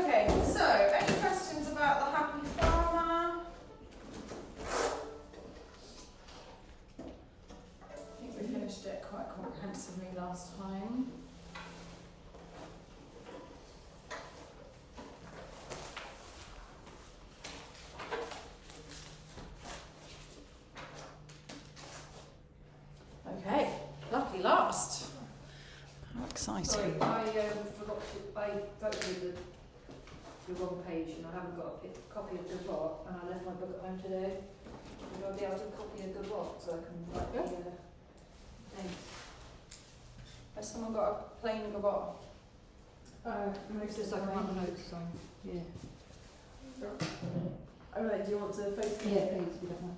Okay, so any questions about the Happy Farmer? I think we finished it quite comprehensively last time. Okay, lucky last. How exciting. Sorry, I forgot to, I voted the wrong page and I haven't got a copy of Gavotte and I left my book at home today. Would I be able to copy a Gavotte so I can write the thing? Has someone got a plain Gavotte? It's just I can write my notes on. Yeah. Alright, do you want to focus? Yeah, please, if you don't mind.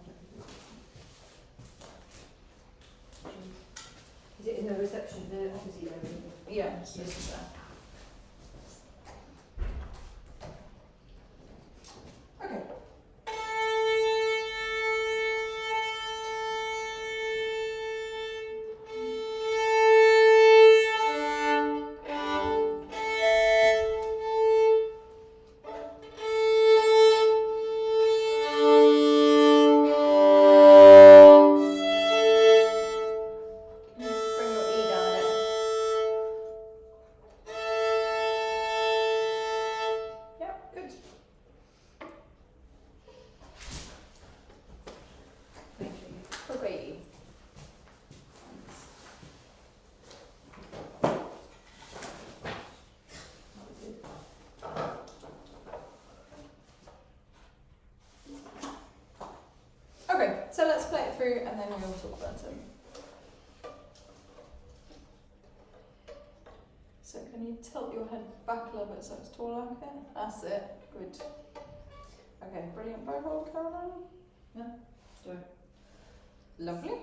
Is it in the reception, the opposite area? Yeah, this is there. Okay. Bring your E down a bit. Yep, good. Thank you. Okay. Okay, so let's play it through and then we'll talk about it. So can you tilt your head back a little bit so it's taller? Okay, that's it. Good. Okay, brilliant bow hold, Caroline. Yeah, sorry. Lovely.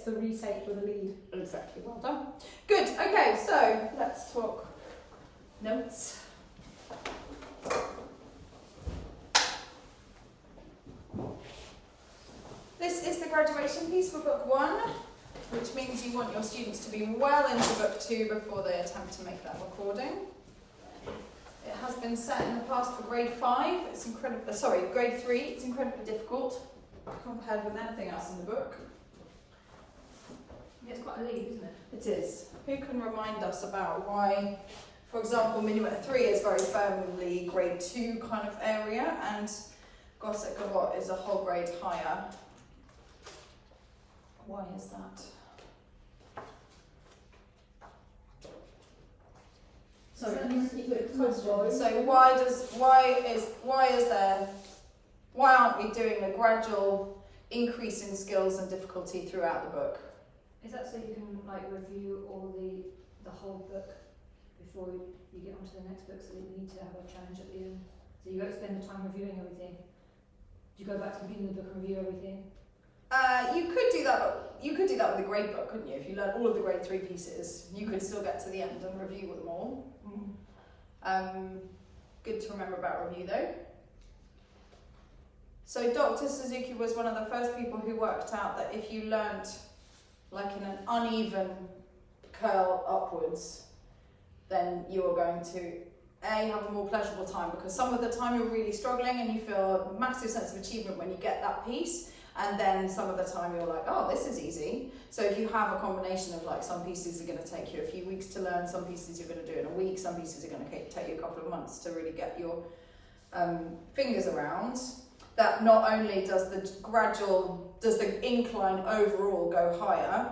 the retake with a lead. Exactly, well done. Good, okay, so let's talk notes. this is the graduation piece for book 1, which means you want your students to be well into book 2 before they attempt to make that recording. It has been set in the past for grade 5. It's grade 3. It's incredibly difficult compared with anything else in the book. Yeah, it's quite a lead, isn't it? It is. Who can remind us about why, for example, Minuet 3 is very firmly grade 2 kind of area, and Gossec Gavotte is a whole grade higher. Why is that? Sorry, So why aren't we doing a gradual increase in skills and difficulty throughout the book? Is that so you can like review all the whole book before you get onto the next book, so that you need to have a challenge at the end? So you got to spend the time reviewing everything. Do you go back to the beginning of the book and review everything? You could do that. You could do that with a grade book, couldn't you? If you learn all of the grade 3 pieces, you could still get to the end and review them all. Good to remember about review though. So Dr. Suzuki was one of the first people who worked out that if you learnt like in an uneven curl upwards, then you are going to have a more pleasurable time, because some of the time you're really struggling and you feel a massive sense of achievement when you get that piece, and then some of the time you're like, oh, this is easy. So if you have a combination of like some pieces are going to take you a few weeks to learn, some pieces you're going to do in a week, some pieces are going to take you a couple of months to really get your fingers around, that not only does the incline overall go higher,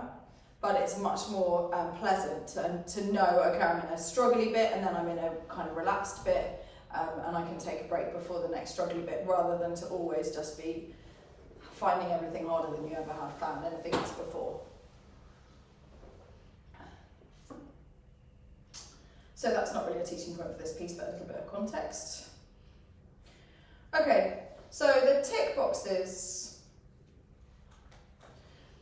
but it's much more pleasant to know, okay, I'm in a struggly bit and then I'm in a kind of relaxed bit, and I can take a break before the next struggly bit, rather than to always just be finding everything harder than you ever have found anything else before. So that's not really a teaching point for this piece, but a little bit of context. Okay, so the tick boxes,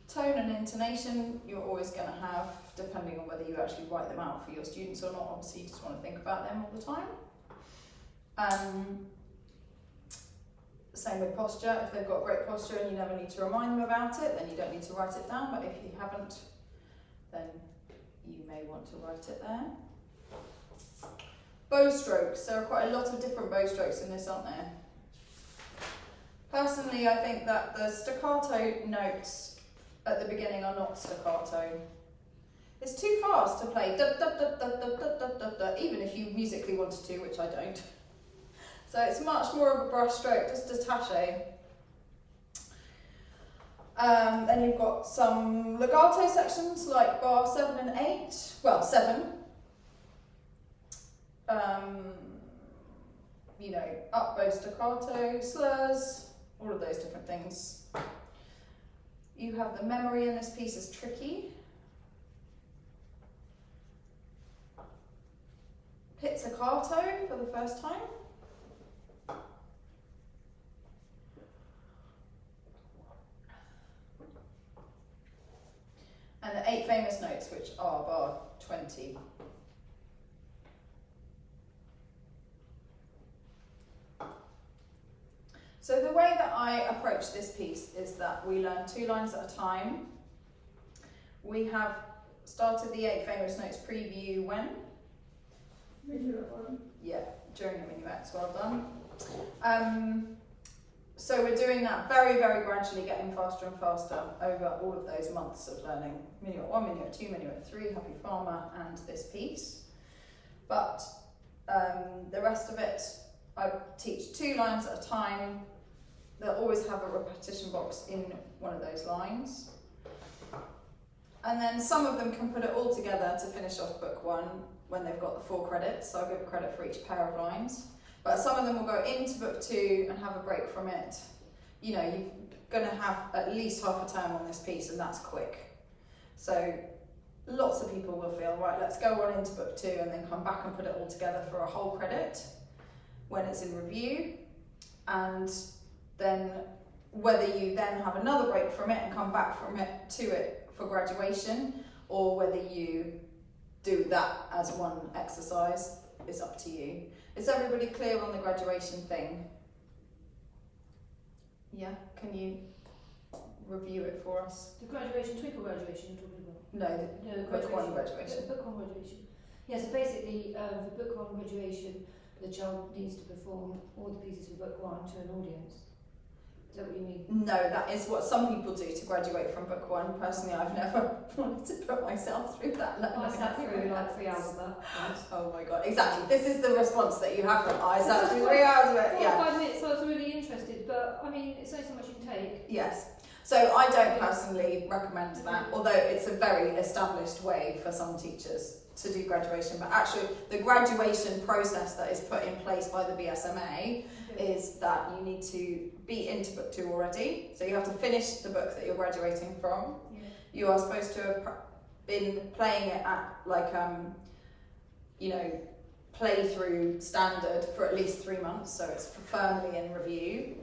tone and intonation, you're always going to have, depending on whether you actually write them out for your students or not. Obviously you just want to think about them all the time. Same with posture. If they've got great posture and you never need to remind them about it, then you don't need to write it down, but if you haven't, then you may want to write it there. Bow strokes. There are quite a lot of different bow strokes in this, aren't there? Personally, I think that the staccato notes at the beginning are not staccato. It's too fast to play da, da, da, da, da, da, da, da, da, even if you musically wanted to, which I don't. So it's much more of a brush stroke, just détaché. Then you've got some legato sections like bar 7 and 8. Well, 7. You know, up bow staccato, slurs, all of those different things. You have the memory in this piece is tricky. Pizzicato for the first time. And the 8 famous notes, which are bar 20. So the way that I approach this piece is that we learn 2 lines at a time. We have started the 8 famous notes preview when? Minuet 1. Yeah, during the minuets, well done. So we're doing that very, very gradually, getting faster and faster over all of those months of learning Minuet 1, Minuet 2, Minuet 3, Happy Farmer, and this piece. But the rest of it, I teach 2 lines at a time. They'll always have a repetition box in one of those lines. And then some of them can put it all together to finish off book 1 when they've got the 4 credits. So I'll give a credit for each pair of lines. But some of them will go into book 2 and have a break from it. You know, you're going to have at least half a term on this piece, and that's quick. So lots of people will feel, right, let's go on into book 2 and then come back and put it all together for a whole credit when it's in review. And then whether you then have another break from it and come back from it to it for graduation, or whether you do that as one exercise, is up to you. Is everybody clear on the graduation thing? Yeah, can you review it for us. The graduation, twinkle graduation you're talking about? No, No, book one graduation. Book one graduation. Yeah, so basically, for book one graduation, the child needs to perform all the pieces for book one to an audience. Is that what you mean? No, that is what some people do to graduate from book one. Personally, I've never wanted to put myself through that level. I sat through like 3 hours of that. Oh my god, exactly. This is the response that you have from I sat through 3 hours of it. 4 Yeah. or 5 minutes, I was really interested, but I mean, it's only so much you can take. Yes. So I don't personally recommend that, although it's a very established way for some teachers to do graduation. But actually, the graduation process that is put in place by the BSMA is that you need to be into book two already. So you have to finish the book that you're graduating from. Yeah. You are supposed to have been playing it at like play through standard for at least 3 months, so it's firmly in review.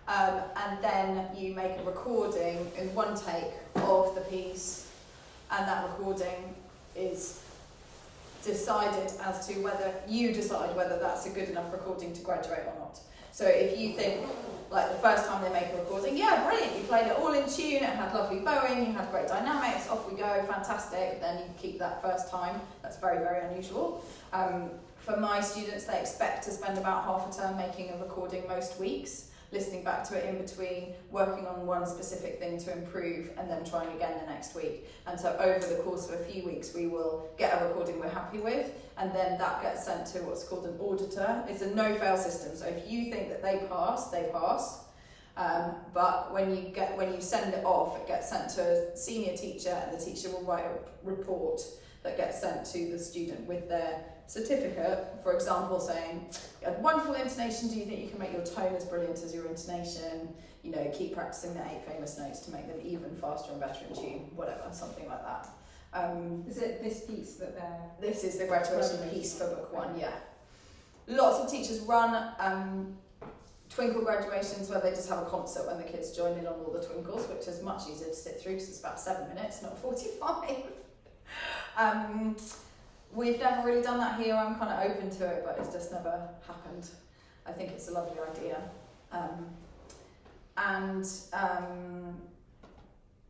And then you make a recording in one take of the piece, and that recording is decided as to whether you decide whether that's a good enough recording to graduate or not. So if you think, like the first time they make a recording, yeah, brilliant, you played it all in tune, it had lovely bowing, you had great dynamics, off we go, fantastic, then you keep that first time. That's very, very unusual. For my students, they expect to spend about half a term making a recording most weeks, listening back to it in between, working on one specific thing to improve, and then trying again the next week. And so over the course of a few weeks, we will get a recording we're happy with, and then that gets sent to what's called an auditor. It's a no-fail system, so if you think that they pass, they pass. But when you send it off, it gets sent to a senior teacher, and the teacher will write a report that gets sent to the student with their certificate, for example, saying, you had wonderful intonation, do you think you can make your tone as brilliant as your intonation? You know, keep practicing the 8 famous notes to make them even faster and better in tune, whatever, something like that. Is it this piece that they're... This is the graduation piece for book one, yeah. Lots of teachers run twinkle graduations where they just have a concert when the kids join in on all the twinkles, which is much easier to sit through because it's about 7 minutes, not 45. We've never really done that here. I'm kind of open to it, but it's just never happened. I think it's a lovely idea.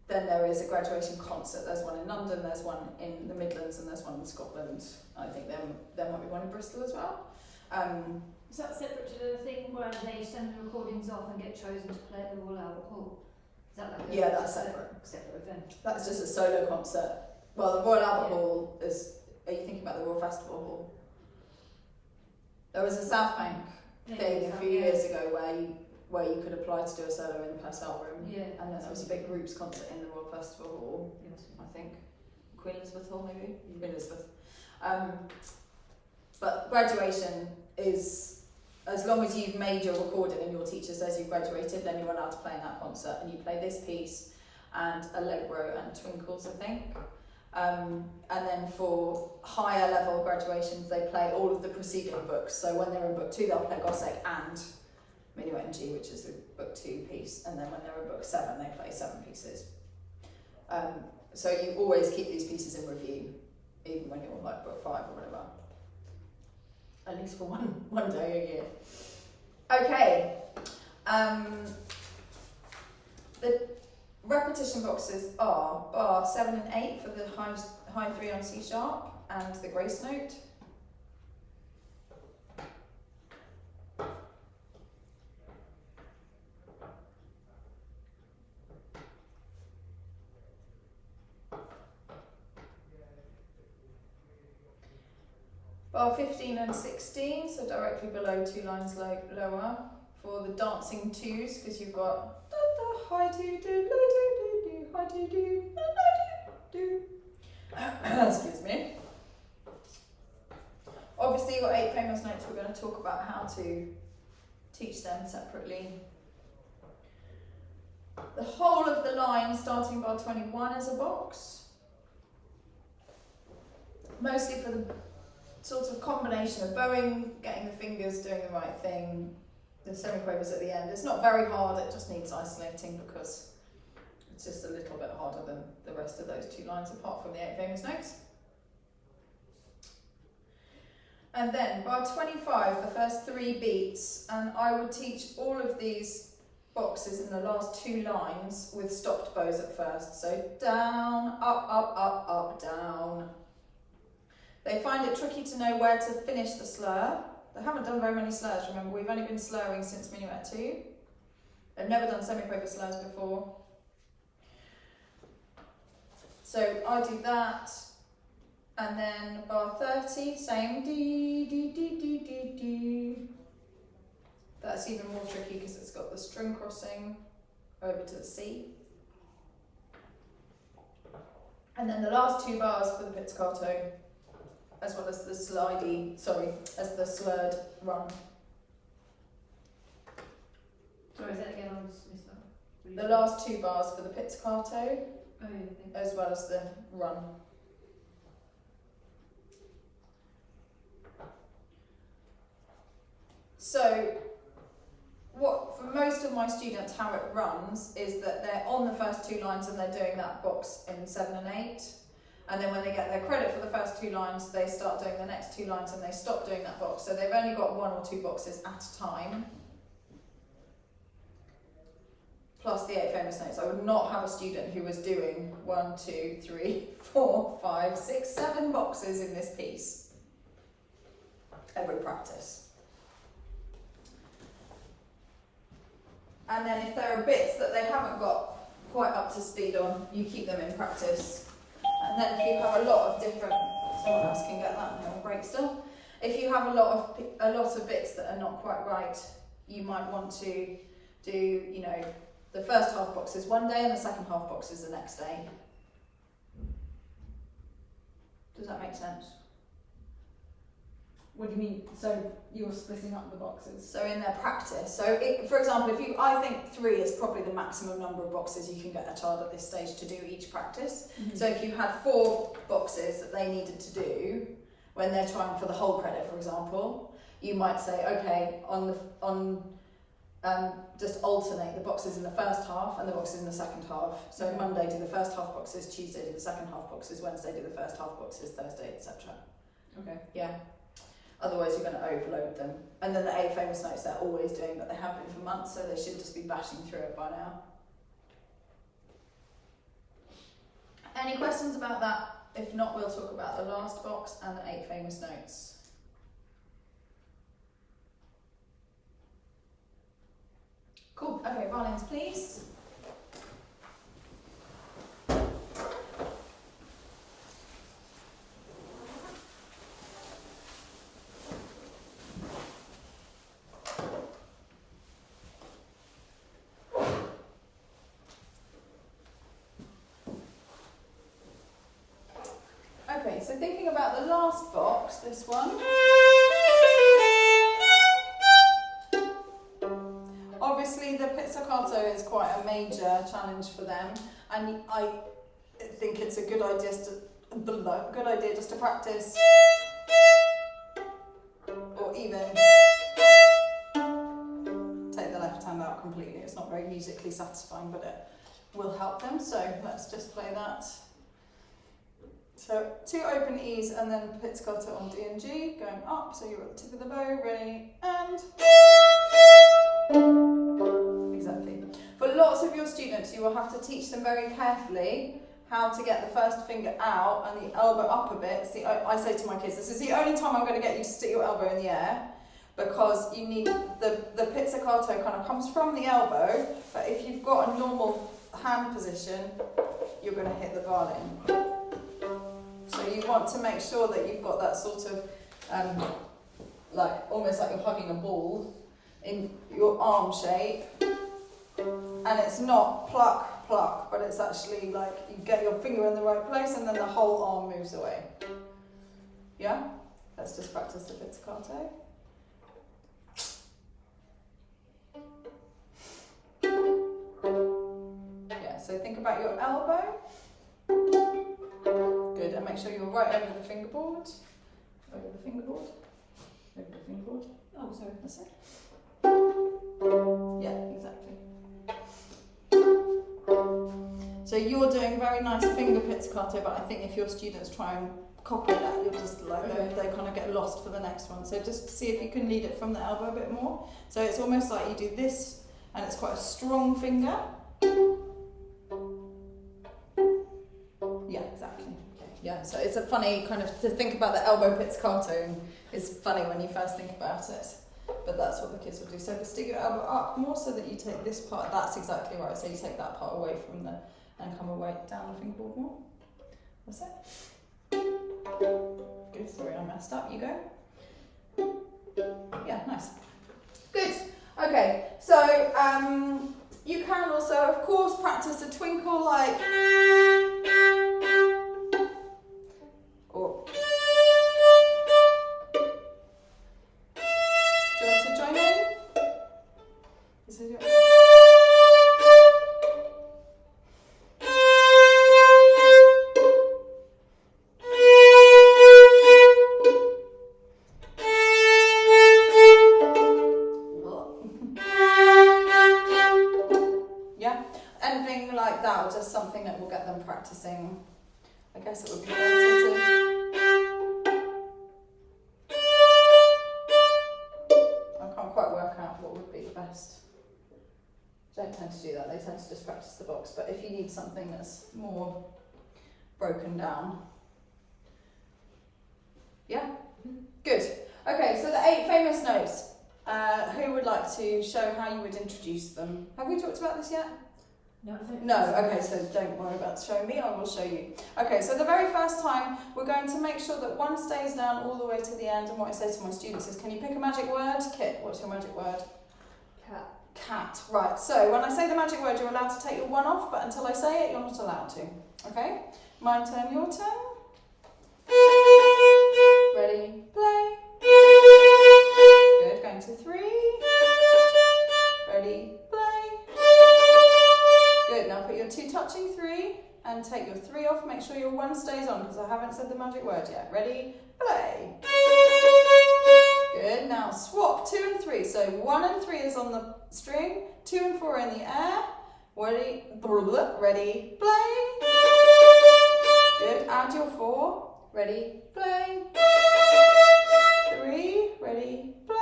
Then there is a graduation concert. There's one in London, there's one in the Midlands, and there's one in Scotland. I think there might be one in Bristol as well. Is that separate to the thing where they send the recordings off and get chosen to play at the Royal Albert Hall? Is that like a Yeah, that's separate. Separate event? That's just a solo concert. Well, the Royal Albert Hall is... Are you thinking about the Royal Festival Hall? There was a South Bank thing a few years ago where you could apply to do a solo in the Purcell room. Yeah. And then there was a big groups concert in the Royal Festival Hall, I think. Queen Elizabeth Hall, maybe? Yeah. Queen Elizabeth. But graduation is, as long as you've made your recording and your teacher says you've graduated, then you're allowed to play in that concert. And you play this piece and Allegro and Twinkles, I think. And then for higher level graduations, they play all of the preceding books. So when they're in book 2, they'll play Gossec and Minuet in G, which is the book 2 piece. And then when they're in book 7, they play 7 pieces. So you always keep these pieces in review, even when you're on like book 5 or whatever. At least for one day a year. Okay. The repetition boxes are bar 7 and 8 for the high 3 on C sharp and the grace note. Bar 15 and 16, so directly below 2 lines lower for the dancing 2s, because you've got da da high do do la do do do high do do la do do. Excuse me. Obviously, your 8 famous notes. We're going to talk about how to teach them separately. The whole of the line, starting bar 21, is a box, mostly for the sort of combination of bowing, getting the fingers doing the right thing, the semiquavers at the end. It's not very hard, it just needs isolating because it's just a little bit harder than the rest of those 2 lines apart from the 8 famous notes. And then bar 25, the first 3 beats, and I would teach all of these boxes in the last 2 lines with stopped bows at first. So down, up, up, up, up, down. They find it tricky to know where to finish the slur. They haven't done very many slurs, remember, we've only been slurring since minuet 2. They've never done semi-quaver slurs before. So I do that, and then bar 30, same D, D, D, D, D, D. That's even more tricky because it's got the string crossing over to the C. And then the last 2 bars for the pizzicato, as well as the as the slurred run. Sorry, say that again, I just missed that. The last 2 bars for the pizzicato, Oh, yeah, thank you. as well as the run. So, what for most of my students, how it runs is that they're on the first 2 lines and they're doing that box in 7 and 8. And then when they get their credit for the first 2 lines, they start doing the next 2 lines and they stop doing that box. So they've only got 1 or 2 boxes at a time. Plus the 8 famous notes. I would not have a student who was doing 1, 2, 3, 4, 5, 6, 7 boxes in this piece every practice. And then if there are bits that they haven't got quite up to speed on, you keep them in practice. And then if you have a lot of different, someone else can get that on break still. If you have a lot of bits that are not quite right, you might want to do, you know, the first half boxes one day and the second half boxes the next day. Does that make sense? What do you mean? So you're splitting up the boxes? So in their practice, so for example, I think 3 is probably the maximum number of boxes you can get a child at this stage to do each practice. Mm-hmm. So if you had 4 boxes that they needed to do when they're trying for the whole credit, for example, you might say, okay, just alternate the boxes in the first half and the boxes in the second half. So Okay. Monday do the first half boxes, Tuesday do the second half boxes, Wednesday do the first half boxes, Thursday, etc. Okay. Yeah. Otherwise you're going to overload them. And then the 8 famous notes they're always doing, but they have been for months, so they should just be bashing through it by now. Any questions about that? If not, we'll talk about the last box and the 8 famous notes. Cool. Okay, violins, please. Okay, so thinking about the last box, this one. Obviously the pizzicato is quite a major challenge for them, and I think it's a good idea just to practice, or even take the left hand out completely. It's not very musically satisfying, but it will help them, so let's just play that. So 2 open E's and then pizzicato on D and G, going up, so you're at the tip of the bow, ready, and... Exactly. For lots of your students, you will have to teach them very carefully how to get the first finger out and the elbow up a bit. See, I say to my kids, this is the only time I'm going to get you to stick your elbow in the air, because you need, the pizzicato kind of comes from the elbow, but if you've got a normal hand position, you're going to hit the violin. So you want to make sure that you've got that sort of, like almost like you're hugging a ball in your arm shape, and it's not pluck, pluck, but it's actually like you get your finger in the right place and then the whole arm moves away. Yeah? Let's just practice the pizzicato. Yeah, so think about your elbow. Good, and make sure you're right over the fingerboard. Over the fingerboard. Over the fingerboard. Oh, sorry. That's it. Yeah, exactly. So you're doing very nice finger pizzicato, but I think if your students try and copy that, you'll just like they kind of get lost for the next one. So just see if you can lead it from the elbow a bit more. So it's almost like you do this and it's quite a strong finger. Yeah, exactly. Okay. Yeah, so it's a funny kind of, to think about the elbow pizzicato is funny when you first think about it. But that's what the kids will do. So stick your elbow up more so that you take this part, that's exactly right. So you take that part away from the, and come away down the fingerboard more. That's it. Good, sorry I messed up, you go. Yeah, nice. Good, okay, so you can also, of course, practice a twinkle like, or, do you want to join in? Is it your... something that will get them practicing. I guess it would be better to... I can't quite work out what would be the best. They don't tend to do that, they tend to just practice the box, but if you need something that's more broken down. Yeah? Good. Okay, so the 8 famous notes. Who would like to show how you would introduce them? Have we talked about this yet? No, okay, so don't worry about showing me, I will show you. Okay, so the very first time, we're going to make sure that one stays down all the way to the end, and what I say to my students is, can you pick a magic word? Kit, what's your magic word? Cat. Cat, right, so when I say the magic word, you're allowed to take your one off, but until I say it, you're not allowed to. Okay? My turn, your turn. Ready, play. Good, going to 3. Ready, play. Good, now put your 2 touching 3 and take your 3 off. Make sure your 1 stays on because I haven't said the magic word yet. Ready? Play. Good, now swap 2 and 3. So 1 and 3 is on the string, 2 and 4 in the air. Ready? Ready? Play. Good, add your 4. Ready? Play. 3. Ready? Play.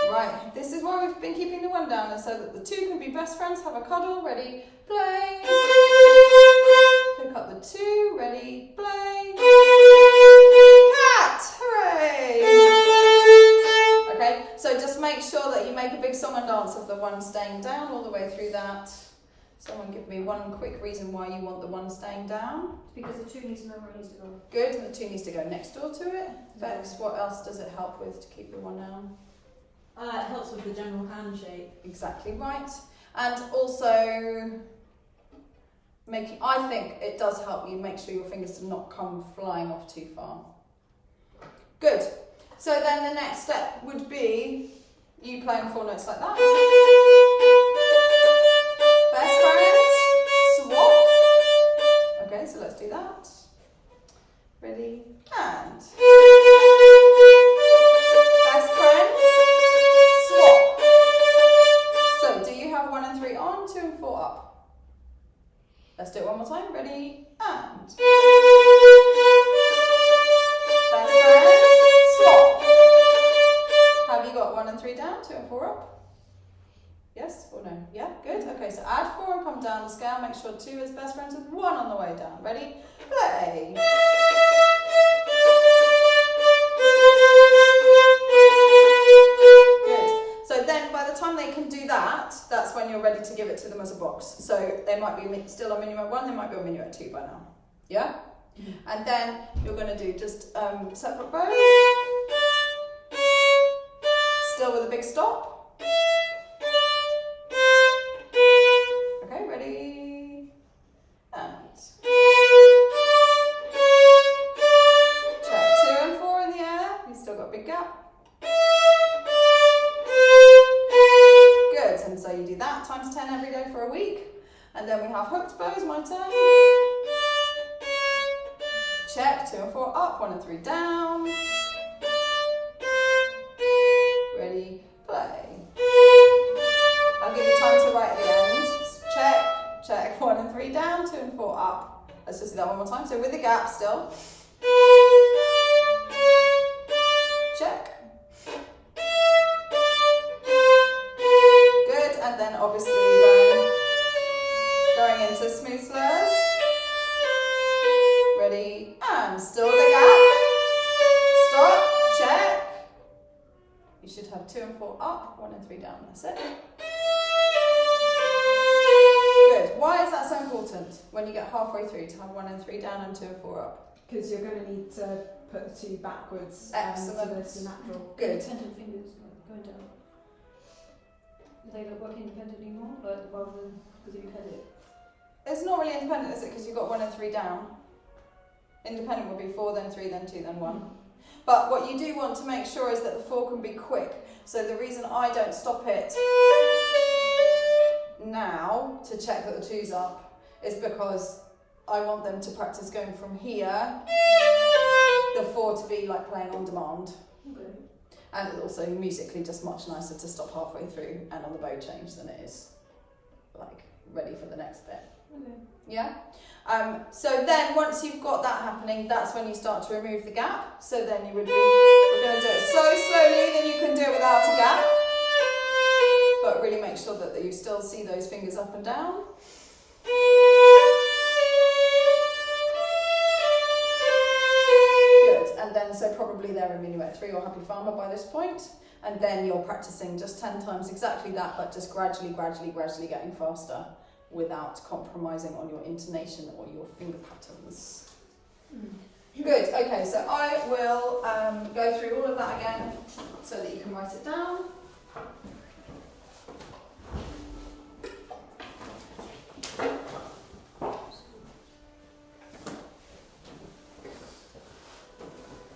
Right, this is why we've been keeping the 1 down, and so that the 2 can be best friends. Have a cuddle. Ready? Play. Pick up the 2. Ready? Play. Cat! Hooray! Okay, so just make sure that you make a big song and dance of the 1 staying down all the way through that. Someone give me one quick reason why you want the 1 staying down. Because the 2 needs to know where it needs to go. Good, and the 2 needs to go next door to it. Bex, what else does it help with to keep the 1 down? It helps with the general hand shape. Exactly right. And also, I think it does help you make sure your fingers do not come flying off too far. Good. So then the next step would be you playing 4 notes like that. Best friends, swap. Okay, so let's do that. Ready, and best friends, swap. So do you have 1 and 3 on, 2 and 4 up? Let's do it one more time. Ready, and best friends, swap. Have you got 1 and 3 down, 2 and 4 up? Yes or no? Yeah, good. Okay, so add 4 and come down the scale. Make sure 2 is best friends with 1 on the way down. Ready? Play. Good. So then by the time they can do that, that's when you're ready to give it to them as a box. So they might be still on minuet 1, they might be on minuet 2 by now. Yeah? Mm-hmm. And then you're going to do just separate bows. Still with a big stop. Okay, ready? And check 2 and 4 in the air. You've still got a big gap. Good, and so you do that times 10 every day for a week. And then we have hooked bows, my turn. Check 2 and 4 up, 1 and 3 down. Ready, play. I'll give you time to write at the end. Check, check, 1 and 3 down, 2 and 4 up. Let's just do that one more time. So with the gap still. Check. and then obviously going into smooth slurs. Ready, and still the gap. Stop, check. You should have 2 and 4 up, 1 and 3 down, that's it. Good, why is that so important when you get halfway through to have 1 and 3 down and 2 and 4 up? Because you're going to need to put the 2 backwards. Excellent. So that's natural. Good. Independent fingers going down. Do they not work independently more, like rather than because you head it? It's not really independent, is it? Because you've got 1 and 3 down. Independent would be 4, then 3, then 2, then 1. But what you do want to make sure is that the 4 can be quick. So the reason I don't stop it now to check that the 2's up is because I want them to practice going from here, the 4 to be like playing on demand. Okay. And it's also musically just much nicer to stop halfway through and on the bow change than it is like ready for the next bit. Okay. Yeah? So then once you've got that happening, that's when you start to remove the gap. So then you would we're going to do it so slowly that you can do it without a gap. But really make sure that you still see those fingers up and down. Good, and then so probably they're in minuet 3 or happy farmer by this point. And then you're practicing just 10 times exactly that, but just gradually getting faster, without compromising on your intonation or your finger patterns. Good, okay, so I will go through all of that again so that you can write it down.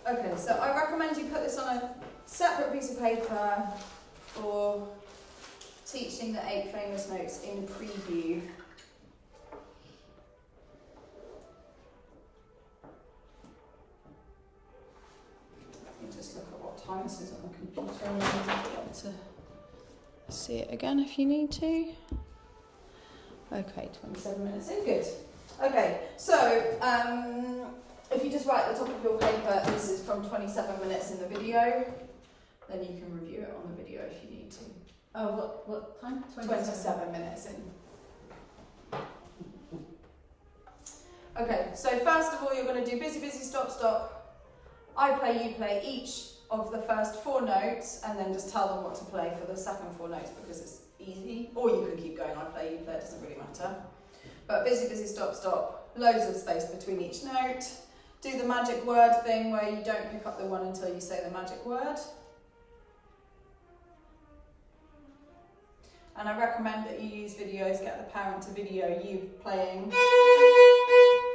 Okay, so I recommend you put this on a separate piece of paper for teaching the 8 famous notes in preview. Let me just look at what time this is on the computer and then you'll be able to see it again if you need to. Okay, 27 minutes in, good. Okay, so if you just write at the top of your paper, this is from 27 minutes in the video, then you can review it on the video if you need to. Oh, what time? 27 minutes in. Okay, so first of all you're going to do busy, busy, stop, stop. I play, you play each of the first 4 notes and then just tell them what to play for the second 4 notes because it's easy. Or you can keep going, I play, you play, it doesn't really matter. But busy, busy, stop, stop. Loads of space between each note. Do the magic word thing where you don't pick up the 1 until you say the magic word. And I recommend that you use videos, get the parent to video you playing.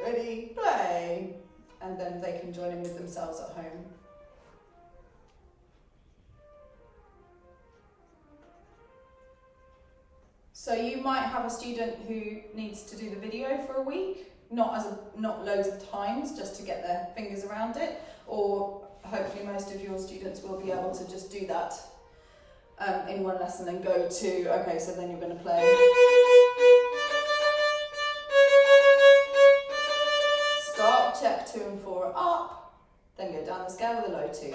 Ready, play. And then they can join in with themselves at home. So you might have a student who needs to do the video for a week, not loads of times, just to get their fingers around it, or hopefully most of your students will be able to just do that in one lesson and go to, okay, so then you're going to play. Stop, check 2 and 4 are up, then go down the scale with a low 2.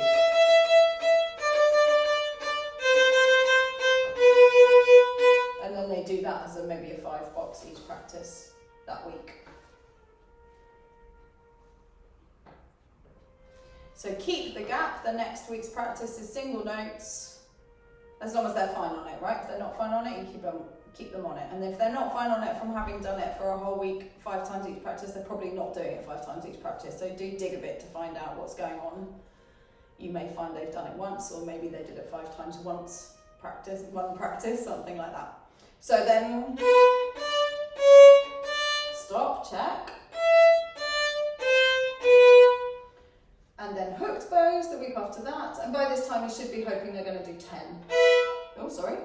And then they do that as maybe a 5 box each practice that week. So keep the gap, the next week's practice is single notes, as long as they're fine on it, right? If they're not fine on it, you keep them on it. And if they're not fine on it from having done it for a whole week, 5 times each practice, they're probably not doing it 5 times each practice. So do dig a bit to find out what's going on. You may find they've done it once, or maybe they did it 5 times once, one practice, something like that. So then, stop, check. And then hooked bows the week after that. And by this time you should be hoping they're going to do 10. Oh, sorry.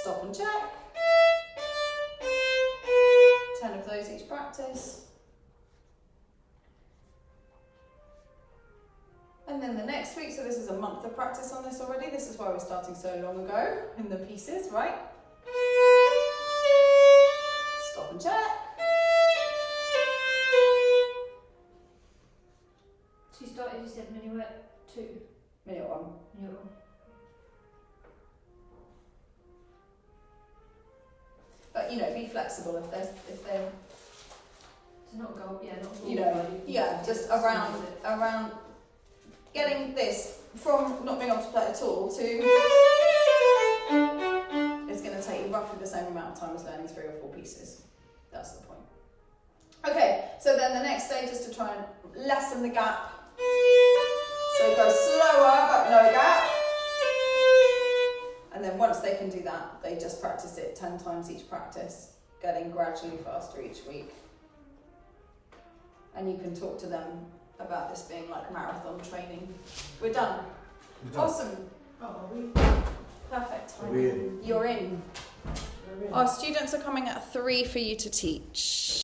Stop and check. 10 of those each practice. And then the next week, so this is a month of practice on this already. This is why we're starting so long ago in the pieces, right? Stop and check. So you started, you said minuet 2? Minuet 1. Minuet 1. but you know, be flexible if they're To not go, not you know, just around getting this from not being able to play at all to it's going to take you roughly the same amount of time as learning 3 or 4 pieces. That's the point. Okay, so then the next stage is to try and lessen the gap. So go slower but no gap. And then once they can do that, they just practice it 10 times each practice, getting gradually faster each week. And you can talk to them about this being like marathon training. We're done. Awesome. Oh, are we? Perfect. Are we in? You're in. We're in. Our students are coming at 3 for you to teach.